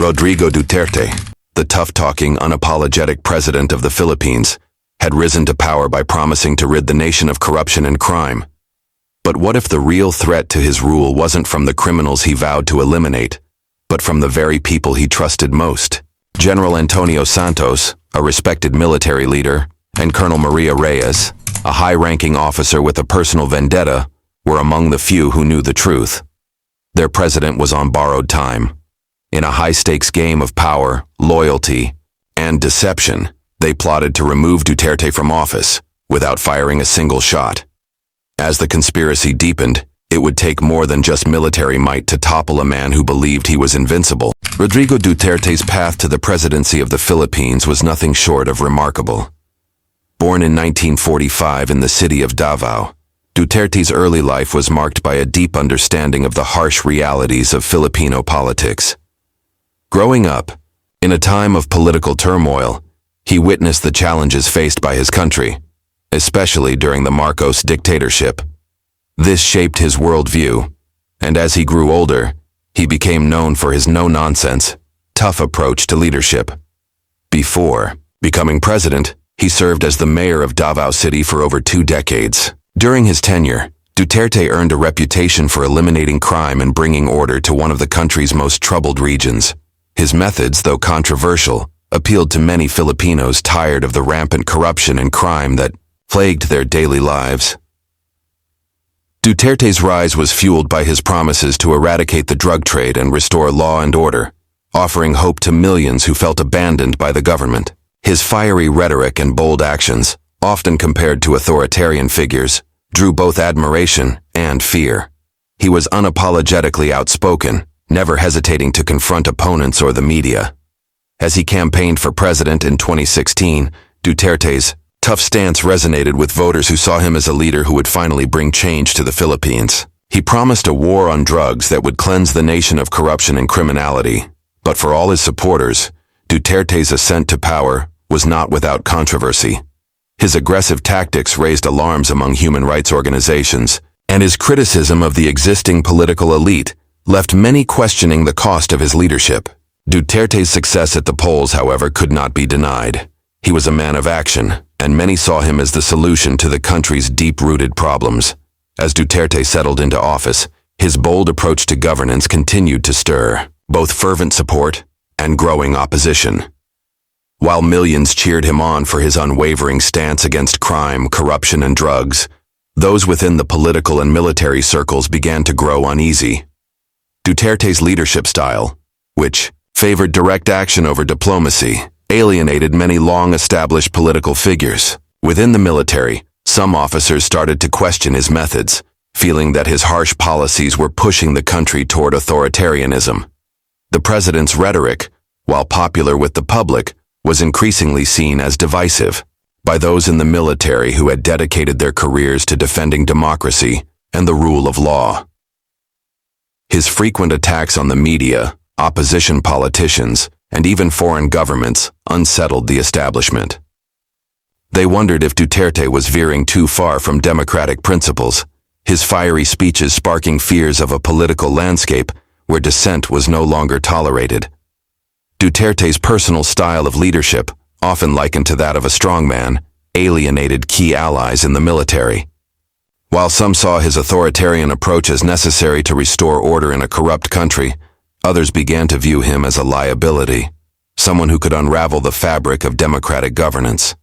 Rodrigo Duterte, the tough-talking, unapologetic president of the Philippines, had risen to power by promising to rid the nation of corruption and crime. But what if the real threat to his rule wasn't from the criminals he vowed to eliminate, but from the very people he trusted most? General Antonio Santos, a respected military leader, and Colonel Reyes, a high-ranking officer with a personal vendetta, were among the few who knew the truth. Their president was on borrowed time. In a high-stakes game of power, loyalty, and deception, they plotted to remove Duterte from office without firing a single shot. As the conspiracy deepened, it would take more than just military might to topple a man who believed he was invincible. Rodrigo Duterte's path to the presidency of the Philippines was nothing short of remarkable. Born in 1945 in the city of Davao, Duterte's early life was marked by a deep understanding of the harsh realities of Filipino politics. Growing up, in a time of political turmoil, he witnessed the challenges faced by his country, especially during the Marcos dictatorship. This shaped his worldview, and as he grew older, he became known for his no-nonsense, tough approach to leadership. Before becoming president, he served as the mayor of Davao City for over 2 decades. During his tenure, Duterte earned a reputation for eliminating crime and bringing order to one of the country's most troubled regions. His methods, though controversial, appealed to many Filipinos tired of the rampant corruption and crime that plagued their daily lives. Duterte's rise was fueled by his promises to eradicate the drug trade and restore law and order, offering hope to millions who felt abandoned by the government. His fiery rhetoric and bold actions, often compared to authoritarian figures, drew both admiration and fear. He was unapologetically outspoken, never hesitating to confront opponents or the media. As he campaigned for president in 2016, Duterte's tough stance resonated with voters who saw him as a leader who would finally bring change to the Philippines. He promised a war on drugs that would cleanse the nation of corruption and criminality. But for all his supporters, Duterte's ascent to power was not without controversy. His aggressive tactics raised alarms among human rights organizations, and his criticism of the existing political elite left many questioning the cost of his leadership. Duterte's success at the polls, however, could not be denied. He was a man of action, and many saw him as the solution to the country's deep-rooted problems. As Duterte settled into office, his bold approach to governance continued to stir both fervent support and growing opposition. While millions cheered him on for his unwavering stance against crime, corruption, and drugs, those within the political and military circles began to grow uneasy. Duterte's leadership style, which favored direct action over diplomacy, alienated many long-established political figures. Within the military, some officers started to question his methods, feeling that his harsh policies were pushing the country toward authoritarianism. The president's rhetoric, while popular with the public, was increasingly seen as divisive by those in the military who had dedicated their careers to defending democracy and the rule of law. His frequent attacks on the media, opposition politicians, and even foreign governments unsettled the establishment. They wondered if Duterte was veering too far from democratic principles, his fiery speeches sparking fears of a political landscape where dissent was no longer tolerated. Duterte's personal style of leadership, often likened to that of a strongman, alienated key allies in the military. While some saw his authoritarian approach as necessary to restore order in a corrupt country, others began to view him as a liability, someone who could unravel the fabric of democratic governance.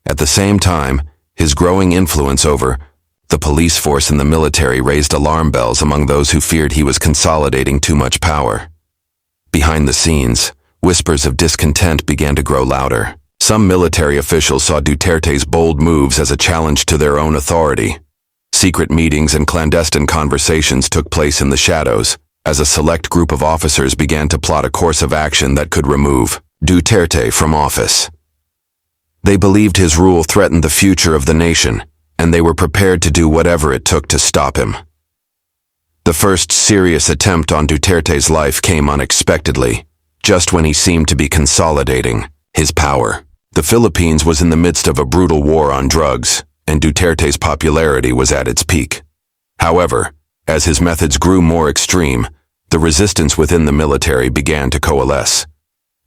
At the same time, his growing influence over the police force and the military raised alarm bells among those who feared he was consolidating too much power. Behind the scenes, whispers of discontent began to grow louder. Some military officials saw Duterte's bold moves as a challenge to their own authority. Secret meetings and clandestine conversations took place in the shadows, as a select group of officers began to plot a course of action that could remove Duterte from office. They believed his rule threatened the future of the nation, and they were prepared to do whatever it took to stop him. The first serious attempt on Duterte's life came unexpectedly, just when he seemed to be consolidating his power. The Philippines was in the midst of a brutal war on drugs, and Duterte's popularity was at its peak. However, as his methods grew more extreme, the resistance within the military began to coalesce.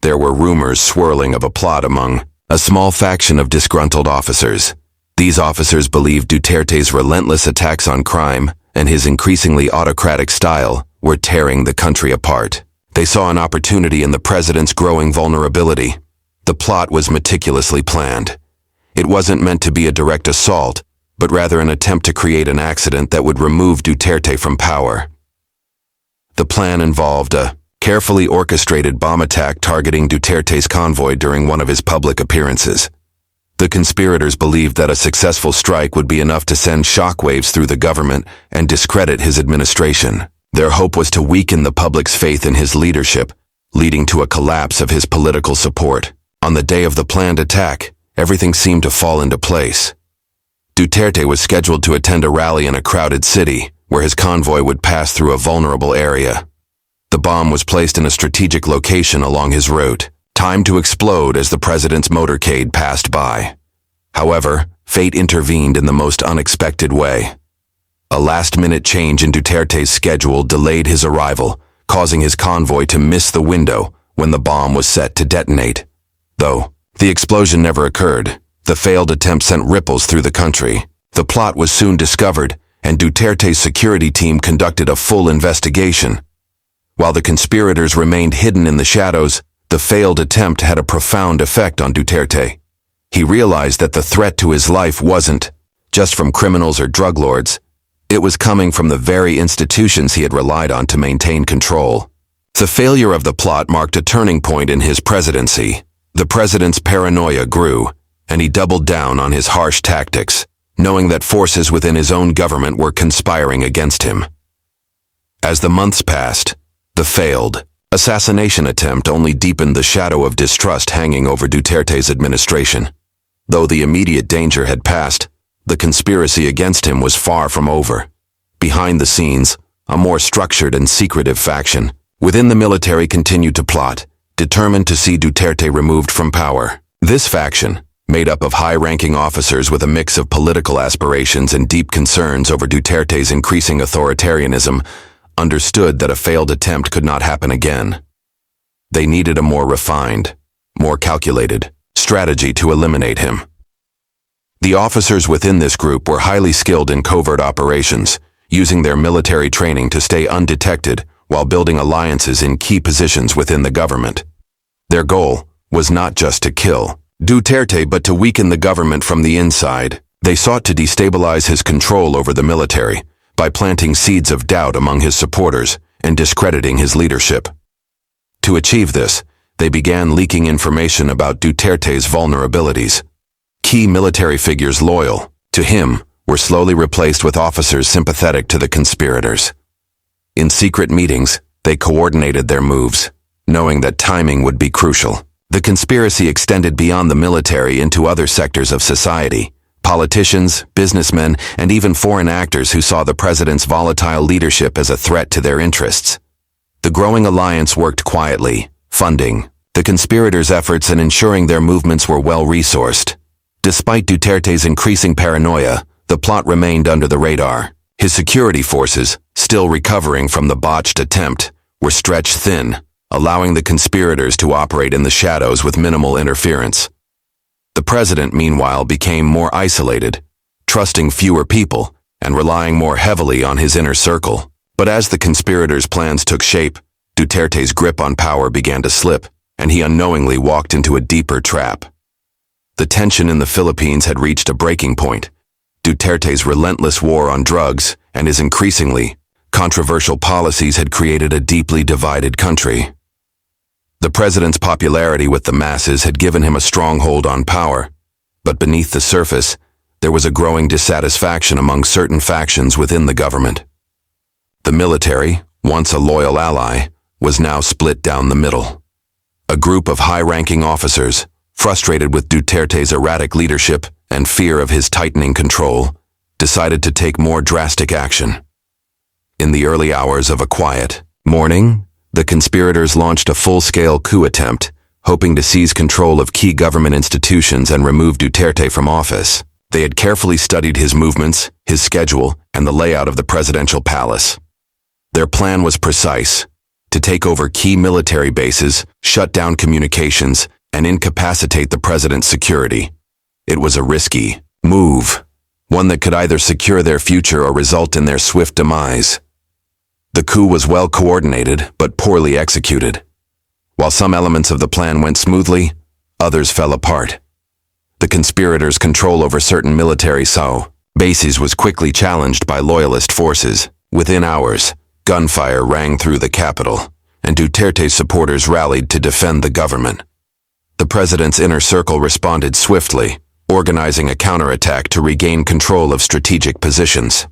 There were rumors swirling of a plot among a small faction of disgruntled officers. These officers believed Duterte's relentless attacks on crime and his increasingly autocratic style were tearing the country apart. They saw an opportunity in the president's growing vulnerability. The plot was meticulously planned. It wasn't meant to be a direct assault, but rather an attempt to create an accident that would remove Duterte from power. The plan involved a carefully orchestrated bomb attack targeting Duterte's convoy during one of his public appearances. The conspirators believed that a successful strike would be enough to send shockwaves through the government and discredit his administration. Their hope was to weaken the public's faith in his leadership, leading to a collapse of his political support. On the day of the planned attack, everything seemed to fall into place. Duterte was scheduled to attend a rally in a crowded city, where his convoy would pass through a vulnerable area. The bomb was placed in a strategic location along his route, timed to explode as the president's motorcade passed by. However, fate intervened in the most unexpected way. A last-minute change in Duterte's schedule delayed his arrival, causing his convoy to miss the window when the bomb was set to detonate. Though the explosion never occurred, the failed attempt sent ripples through the country. The plot was soon discovered, and Duterte's security team conducted a full investigation. While the conspirators remained hidden in the shadows, the failed attempt had a profound effect on Duterte. He realized that the threat to his life wasn't just from criminals or drug lords. It was coming from the very institutions he had relied on to maintain control. The failure of the plot marked a turning point in his presidency. The president's paranoia grew, and he doubled down on his harsh tactics, knowing that forces within his own government were conspiring against him. As the months passed, the failed assassination attempt only deepened the shadow of distrust hanging over Duterte's administration. Though the immediate danger had passed, the conspiracy against him was far from over. Behind the scenes, a more structured and secretive faction within the military continued to plot, determined to see Duterte removed from power. This faction, made up of high-ranking officers with a mix of political aspirations and deep concerns over Duterte's increasing authoritarianism, understood that a failed attempt could not happen again. They needed a more refined, more calculated strategy to eliminate him. The officers within this group were highly skilled in covert operations, using their military training to stay undetected while building alliances in key positions within the government. Their goal was not just to kill Duterte but to weaken the government from the inside. They sought to destabilize his control over the military by planting seeds of doubt among his supporters and discrediting his leadership. To achieve this, they began leaking information about Duterte's vulnerabilities. Key military figures loyal to him were slowly replaced with officers sympathetic to the conspirators. In secret meetings, they coordinated their moves, knowing that timing would be crucial. The conspiracy extended beyond the military into other sectors of society. Politicians, businessmen, and even foreign actors who saw the president's volatile leadership as a threat to their interests. The growing alliance worked quietly, funding the conspirators' efforts and ensuring their movements were well-resourced. Despite Duterte's increasing paranoia, the plot remained under the radar. His security forces, still recovering from the botched attempt, were stretched thin, allowing the conspirators to operate in the shadows with minimal interference. The president, meanwhile, became more isolated, trusting fewer people and relying more heavily on his inner circle. But as the conspirators' plans took shape, Duterte's grip on power began to slip, and he unknowingly walked into a deeper trap. The tension in the Philippines had reached a breaking point. Duterte's relentless war on drugs and his increasingly controversial policies had created a deeply divided country. The president's popularity with the masses had given him a stronghold on power, but beneath the surface, there was a growing dissatisfaction among certain factions within the government. The military, once a loyal ally, was now split down the middle. A group of high-ranking officers, frustrated with Duterte's erratic leadership and fear of his tightening control, decided to take more drastic action. In the early hours of a quiet morning, the conspirators launched a full-scale coup attempt, hoping to seize control of key government institutions and remove Duterte from office. They had carefully studied his movements, his schedule, and the layout of the presidential palace. Their plan was precise: to take over key military bases, shut down communications, and incapacitate the president's security. It was a risky move, one that could either secure their future or result in their swift demise. The coup was well coordinated but poorly executed. While some elements of the plan went smoothly, others fell apart. The conspirators' control over certain military bases was quickly challenged by loyalist forces. Within hours, gunfire rang through the capital, and Duterte's supporters rallied to defend the government. The president's inner circle responded swiftly, organizing a counterattack to regain control of strategic positions.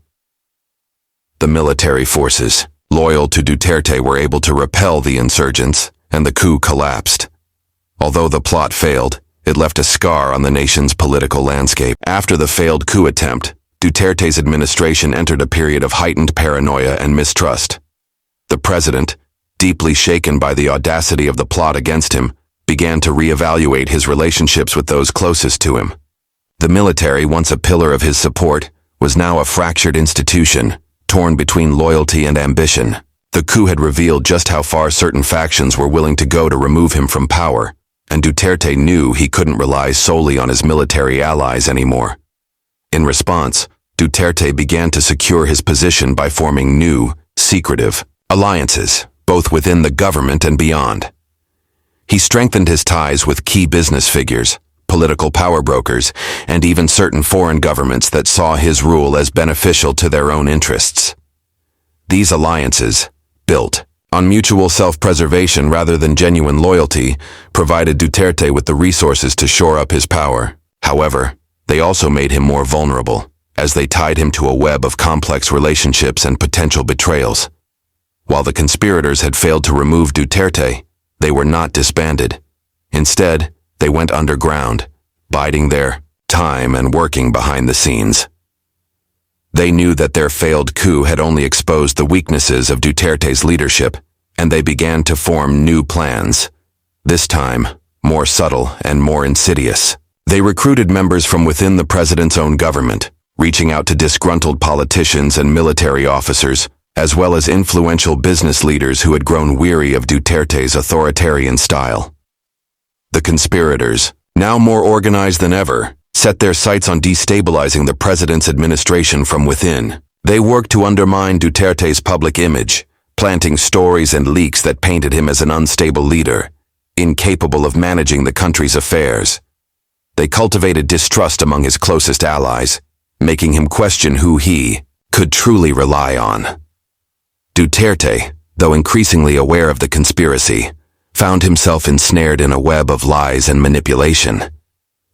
The military forces, loyal to Duterte, were able to repel the insurgents, and the coup collapsed. Although the plot failed, it left a scar on the nation's political landscape. After the failed coup attempt, Duterte's administration entered a period of heightened paranoia and mistrust. The president, deeply shaken by the audacity of the plot against him, began to reevaluate his relationships with those closest to him. The military, once a pillar of his support, was now a fractured institution, torn between loyalty and ambition. The coup had revealed just how far certain factions were willing to go to remove him from power, and Duterte knew he couldn't rely solely on his military allies anymore. In response, Duterte began to secure his position by forming new, secretive alliances, both within the government and beyond. He strengthened his ties with key business figures, political power brokers, and even certain foreign governments that saw his rule as beneficial to their own interests. These alliances, built on mutual self-preservation rather than genuine loyalty, provided Duterte with the resources to shore up his power. However, they also made him more vulnerable, as they tied him to a web of complex relationships and potential betrayals. While the conspirators had failed to remove Duterte, they were not disbanded. Instead, they went underground, biding their time and working behind the scenes. They knew that their failed coup had only exposed the weaknesses of Duterte's leadership, and they began to form new plans. This time, more subtle and more insidious. They recruited members from within the president's own government, reaching out to disgruntled politicians and military officers, as well as influential business leaders who had grown weary of Duterte's authoritarian style. The conspirators, now more organized than ever, set their sights on destabilizing the president's administration from within. They worked to undermine Duterte's public image, planting stories and leaks that painted him as an unstable leader, incapable of managing the country's affairs. They cultivated distrust among his closest allies, making him question who he could truly rely on. Duterte, though increasingly aware of the conspiracy, found himself ensnared in a web of lies and manipulation.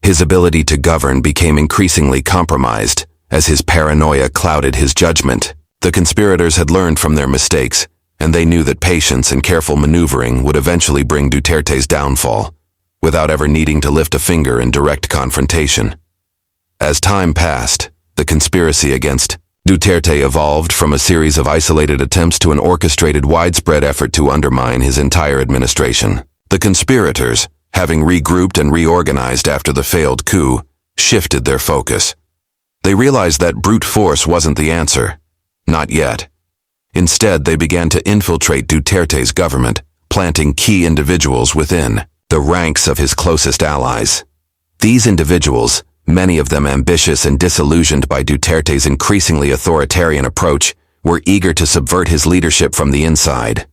His ability to govern became increasingly compromised as his paranoia clouded his judgment. The conspirators had learned from their mistakes, and they knew that patience and careful maneuvering would eventually bring Duterte's downfall, without ever needing to lift a finger in direct confrontation. As time passed, the conspiracy against Duterte evolved from a series of isolated attempts to an orchestrated widespread effort to undermine his entire administration. The conspirators, having regrouped and reorganized after the failed coup, shifted their focus. They realized that brute force wasn't the answer. Not yet. Instead, they began to infiltrate Duterte's government, planting key individuals within the ranks of his closest allies. These individuals, many of them ambitious and disillusioned by Duterte's increasingly authoritarian approach, were eager to subvert his leadership from the inside.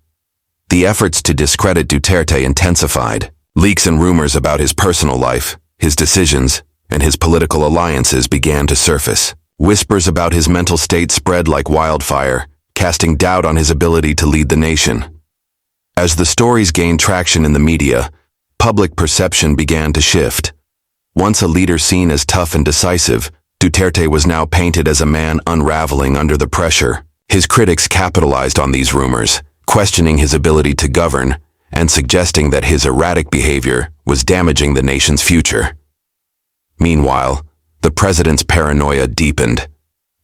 The efforts to discredit Duterte intensified. Leaks and rumors about his personal life, his decisions, and his political alliances began to surface. Whispers about his mental state spread like wildfire, casting doubt on his ability to lead the nation. As the stories gained traction in the media, public perception began to shift. Once a leader seen as tough and decisive, Duterte was now painted as a man unraveling under the pressure. His critics capitalized on these rumors, questioning his ability to govern, and suggesting that his erratic behavior was damaging the nation's future. Meanwhile, the president's paranoia deepened.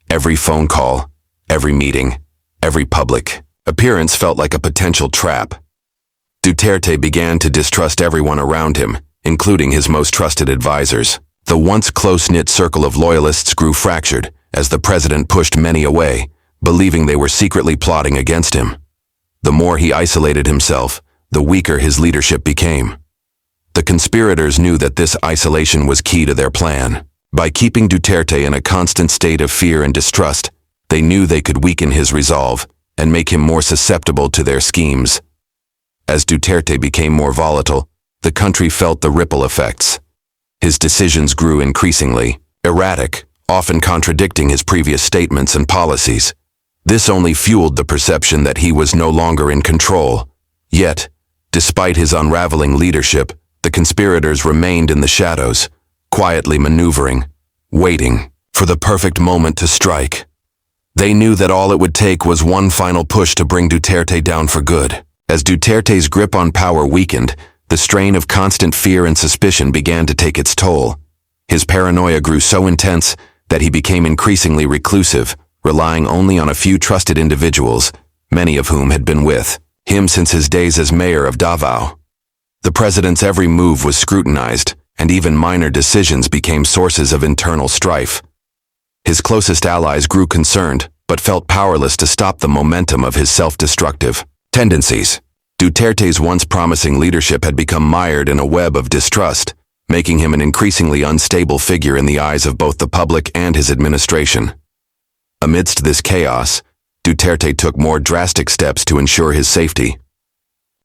Every phone call, every meeting, every public appearance felt like a potential trap. Duterte began to distrust everyone around him, including his most trusted advisors. The once close-knit circle of loyalists grew fractured as the president pushed many away, believing they were secretly plotting against him. The more he isolated himself, the weaker his leadership became. The conspirators knew that this isolation was key to their plan. By keeping Duterte in a constant state of fear and distrust, they knew they could weaken his resolve and make him more susceptible to their schemes. As Duterte became more volatile, the country felt the ripple effects. His decisions grew increasingly erratic, often contradicting his previous statements and policies. This only fueled the perception that he was no longer in control. Yet, despite his unraveling leadership, the conspirators remained in the shadows, quietly maneuvering, waiting for the perfect moment to strike. They knew that all it would take was one final push to bring Duterte down for good. As Duterte's grip on power weakened, the strain of constant fear and suspicion began to take its toll. His paranoia grew so intense that he became increasingly reclusive, relying only on a few trusted individuals, many of whom had been with him since his days as mayor of Davao. The president's every move was scrutinized, and even minor decisions became sources of internal strife. His closest allies grew concerned, but felt powerless to stop the momentum of his self-destructive tendencies. Duterte's once promising leadership had become mired in a web of distrust, making him an increasingly unstable figure in the eyes of both the public and his administration. Amidst this chaos, Duterte took more drastic steps to ensure his safety.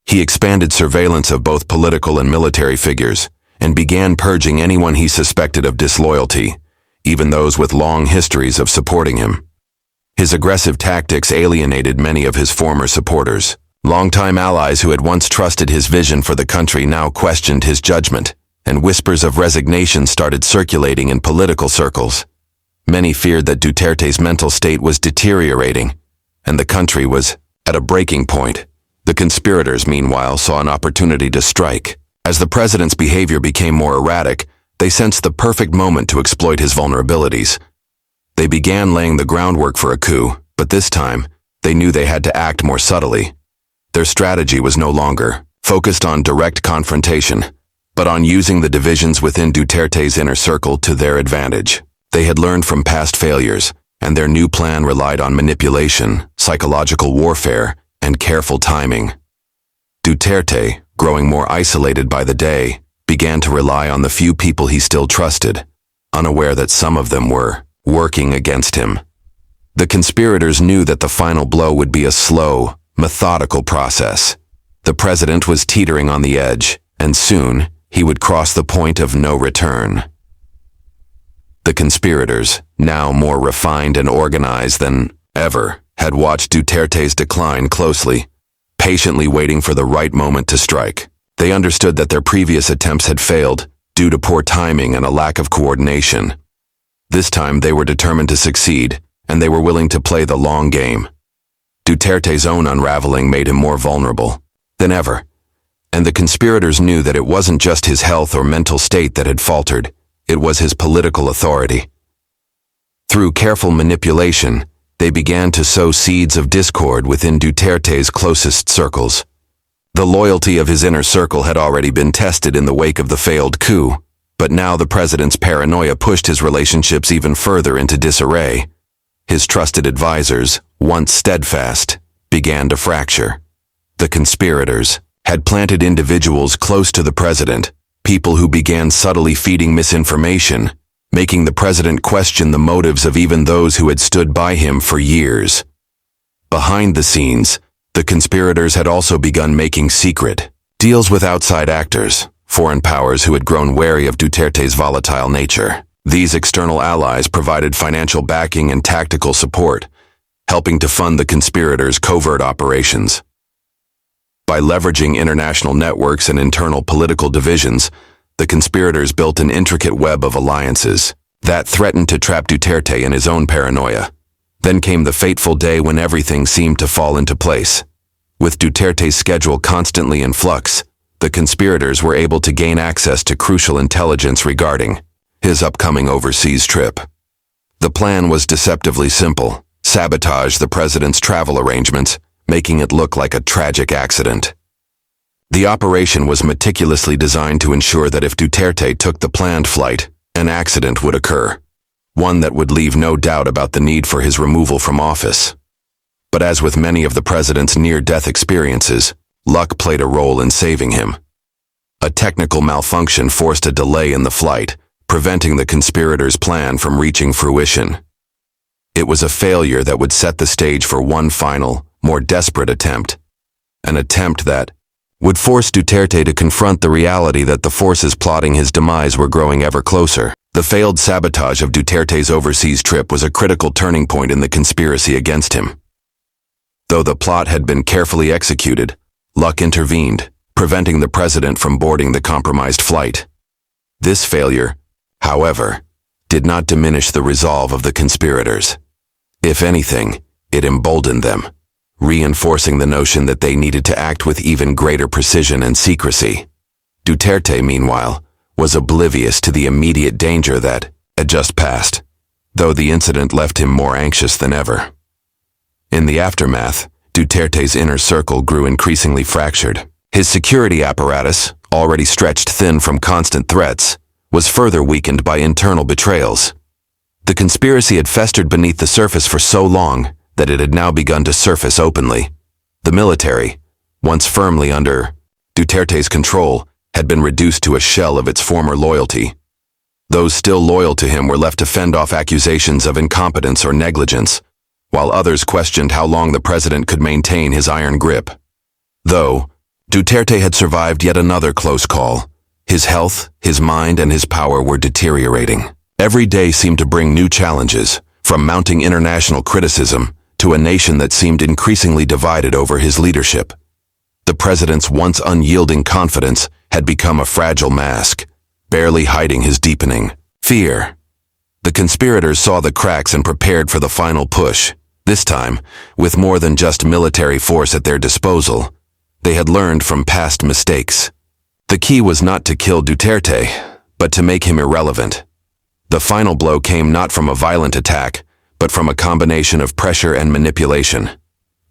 He expanded surveillance of both political and military figures, and began purging anyone he suspected of disloyalty, even those with long histories of supporting him. His aggressive tactics alienated many of his former supporters. Longtime allies who had once trusted his vision for the country now questioned his judgment, and whispers of resignation started circulating in political circles. Many feared that Duterte's mental state was deteriorating, and the country was at a breaking point. The conspirators, meanwhile, saw an opportunity to strike. As the president's behavior became more erratic, they sensed the perfect moment to exploit his vulnerabilities. They began laying the groundwork for a coup, but this time, they knew they had to act more subtly. Their strategy was no longer focused on direct confrontation, but on using the divisions within Duterte's inner circle to their advantage. They had learned from past failures, and their new plan relied on manipulation, psychological warfare, and careful timing. Duterte, growing more isolated by the day, began to rely on the few people he still trusted, unaware that some of them were working against him. The conspirators knew that the final blow would be a slow, methodical process. The president was teetering on the edge, and soon he would cross the point of no return. The conspirators, now more refined and organized than ever, had watched Duterte's decline closely, patiently waiting for the right moment to strike. They understood that their previous attempts had failed due to poor timing and a lack of coordination. This time they were determined to succeed, and they were willing to play the long game. Duterte's own unraveling made him more vulnerable than ever, and the conspirators knew that it wasn't just his health or mental state that had faltered, it was his political authority. Through careful manipulation, they began to sow seeds of discord within Duterte's closest circles. The loyalty of his inner circle had already been tested in the wake of the failed coup, but now the president's paranoia pushed his relationships even further into disarray. His trusted advisors, once steadfast, began to fracture. The conspirators had planted individuals close to the president, people who began subtly feeding misinformation, making the president question the motives of even those who had stood by him for years. Behind the scenes, the conspirators had also begun making secret deals with outside actors, foreign powers who had grown wary of Duterte's volatile nature. These external allies provided financial backing and tactical support, helping to fund the conspirators' covert operations. By leveraging international networks and internal political divisions, the conspirators built an intricate web of alliances that threatened to trap Duterte in his own paranoia. Then came the fateful day when everything seemed to fall into place. With Duterte's schedule constantly in flux, the conspirators were able to gain access to crucial intelligence regarding his upcoming overseas trip. The plan was deceptively simple: sabotage the president's travel arrangements, making it look like a tragic accident. The operation was meticulously designed to ensure that if Duterte took the planned flight, an accident would occur, one that would leave no doubt about the need for his removal from office. But as with many of the president's near-death experiences, luck played a role in saving him. A technical malfunction forced a delay in the flight, preventing the conspirators' plan from reaching fruition. It was a failure that would set the stage for one final, more desperate attempt. An attempt that would force Duterte to confront the reality that the forces plotting his demise were growing ever closer. The failed sabotage of Duterte's overseas trip was a critical turning point in the conspiracy against him. Though the plot had been carefully executed, luck intervened, preventing the president from boarding the compromised flight. This failure, however, did not diminish the resolve of the conspirators. If anything, it emboldened them, reinforcing the notion that they needed to act with even greater precision and secrecy. Duterte, meanwhile, was oblivious to the immediate danger that had just passed, though the incident left him more anxious than ever. In the aftermath, Duterte's inner circle grew increasingly fractured. His security apparatus, already stretched thin from constant threats, was further weakened by internal betrayals. The conspiracy had festered beneath the surface for so long that it had now begun to surface openly. The military, once firmly under Duterte's control, had been reduced to a shell of its former loyalty. Those still loyal to him were left to fend off accusations of incompetence or negligence, while others questioned how long the president could maintain his iron grip. Though Duterte had survived yet another close call, his health, his mind, and his power were deteriorating. Every day seemed to bring new challenges, from mounting international criticism to a nation that seemed increasingly divided over his leadership. The president's once unyielding confidence had become a fragile mask, barely hiding his deepening fear. The conspirators saw the cracks and prepared for the final push. This time, with more than just military force at their disposal, they had learned from past mistakes. The key was not to kill Duterte, but to make him irrelevant. The final blow came not from a violent attack, but from a combination of pressure and manipulation.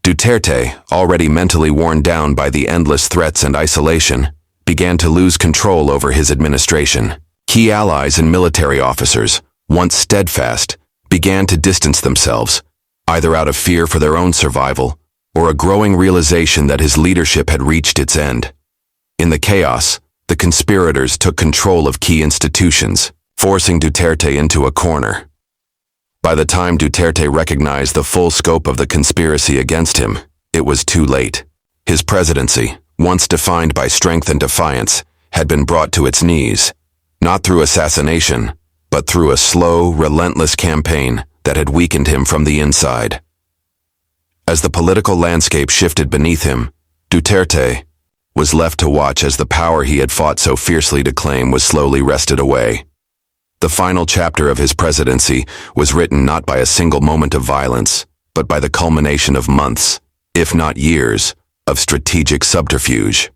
Duterte, already mentally worn down by the endless threats and isolation, began to lose control over his administration. Key allies and military officers, once steadfast, began to distance themselves, either out of fear for their own survival or a growing realization that his leadership had reached its end. In the chaos, the conspirators took control of key institutions, forcing Duterte into a corner. By the time Duterte recognized the full scope of the conspiracy against him, it was too late. His presidency, once defined by strength and defiance, had been brought to its knees, not through assassination, but through a slow, relentless campaign that had weakened him from the inside. As the political landscape shifted beneath him, Duterte was left to watch as the power he had fought so fiercely to claim was slowly wrested away. The final chapter of his presidency was written not by a single moment of violence, but by the culmination of months, if not years, of strategic subterfuge.